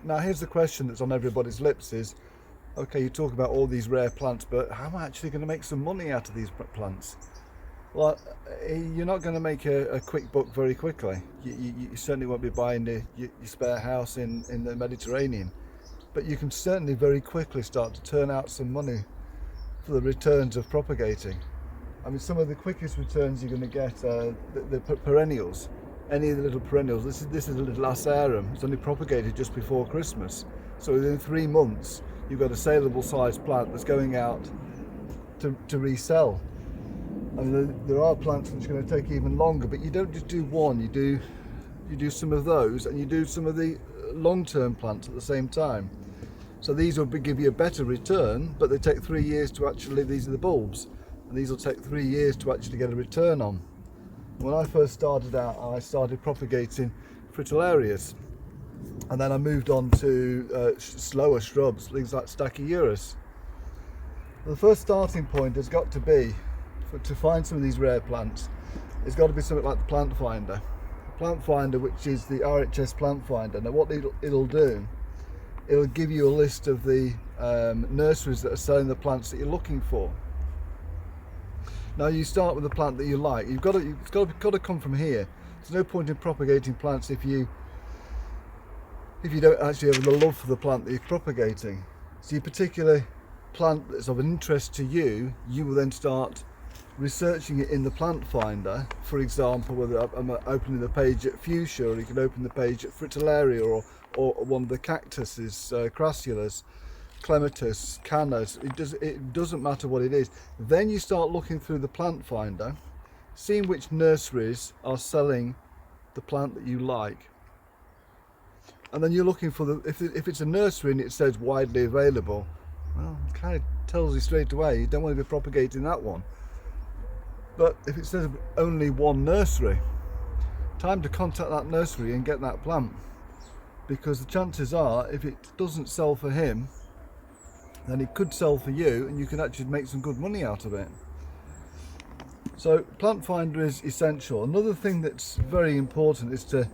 Now here's the question that's on everybody's lips is, okay, you talk about all these rare plants, but how am I actually going to make some money out of these plants? Well, you're not going to make a quick buck very quickly. You certainly won't be buying your spare house in the Mediterranean, but you can certainly very quickly start to turn out some money for the returns of propagating. I mean, some of the quickest returns you're going to get are the perennials. Any of the little perennials. This is a little Asarum. It's only propagated just before Christmas. So within 3 months, you've got a saleable sized plant that's going out to resell. I mean, there are plants which are going to take even longer, but you don't just do one. You do some of those, and you do some of the long-term plants at the same time. So these will give you a better return, but they take 3 years to actually. These are the bulbs, and these will take 3 years to actually get a return on. When I first started out, I started propagating fritillarias, and then I moved on to slower shrubs, things like Stachyurus. The first starting point has got to be, to find some of these rare plants, it's got to be something like the Plant Finder. The Plant Finder, which is the RHS Plant Finder. Now what it'll do, it'll give you a list of the nurseries that are selling the plants that you're looking for. Now you start with the plant that you like. It's got to come from here. There's no point in propagating plants if you don't actually have a love for the plant that you're propagating. So your particular plant that's of interest to you, you will then start researching it in the Plant Finder. For example, whether I'm opening the page at Fuchsia, or you can open the page at Fritillaria, or one of the cactuses, Crassulas, Clematis, Cannas. It doesn't matter what it is. Then you start looking through the Plant Finder, seeing which nurseries are selling the plant that you like, and then you're looking for if it's a nursery and it says widely available, well, it kind of tells you straight away you don't want to be propagating that one. But if it says only one nursery, time to contact that nursery and get that plant, because the chances are, if it doesn't sell for him, then it could sell for you, and you can actually make some good money out of it. So Plant Finder is essential. Another thing that's very important is to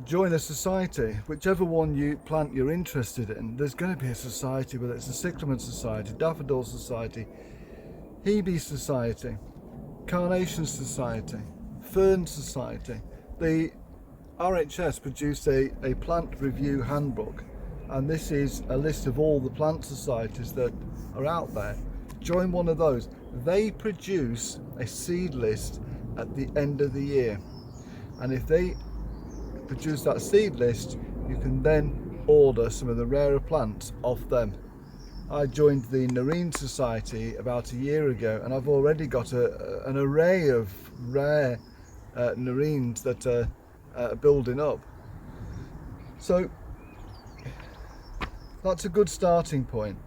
join a society. Whichever plant you're interested in, there's going to be a society, whether it's a cyclamen society, daffodil society, Hebe society, carnation society, fern society. The RHS produced a plant review handbook, and this is a list of all the plant societies that are out there. Join one of those. They produce a seed list at the end of the year, and if they produce that seed list, you can then order some of the rarer plants off them. I joined the Nerine Society about a year ago, and I've already got an array of rare nerines that are building up. So that's a good starting point.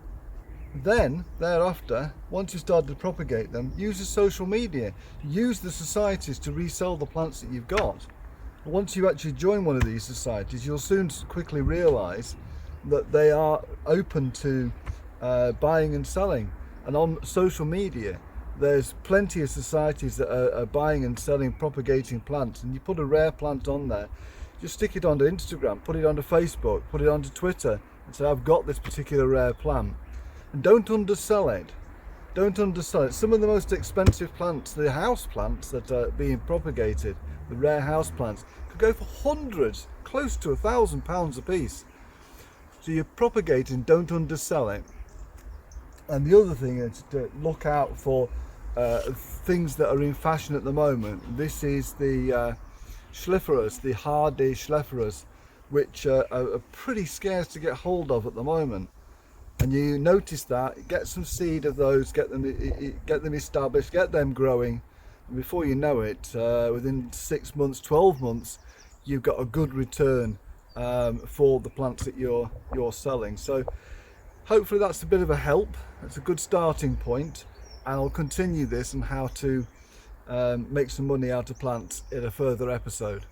Then, thereafter, once you start to propagate them, use the social media. Use the societies to resell the plants that you've got. Once you actually join one of these societies, you'll soon quickly realise that they are open to buying and selling. And on social media, there's plenty of societies that are buying and selling, propagating plants. And you put a rare plant on there, just stick it onto Instagram, put it onto Facebook, put it onto Twitter, and say, I've got this particular rare plant. And don't undersell it. Don't undersell it. Some of the most expensive plants, the house plants that are being propagated, the rare house plants, could go for hundreds, close to £1,000 a piece. So you're propagating, don't undersell it. And the other thing is to look out for things that are in fashion at the moment. This is the Schlepherus, the hardy Schlepherus, which are pretty scarce to get hold of at the moment. And you notice that, get some seed of those, get them established, get them growing, and before you know it, within 6 months, 12 months, you've got a good return for the plants that you're selling. So hopefully that's a bit of a help. It's a good starting point, and I'll continue this on how to make some money out of plants in a further episode.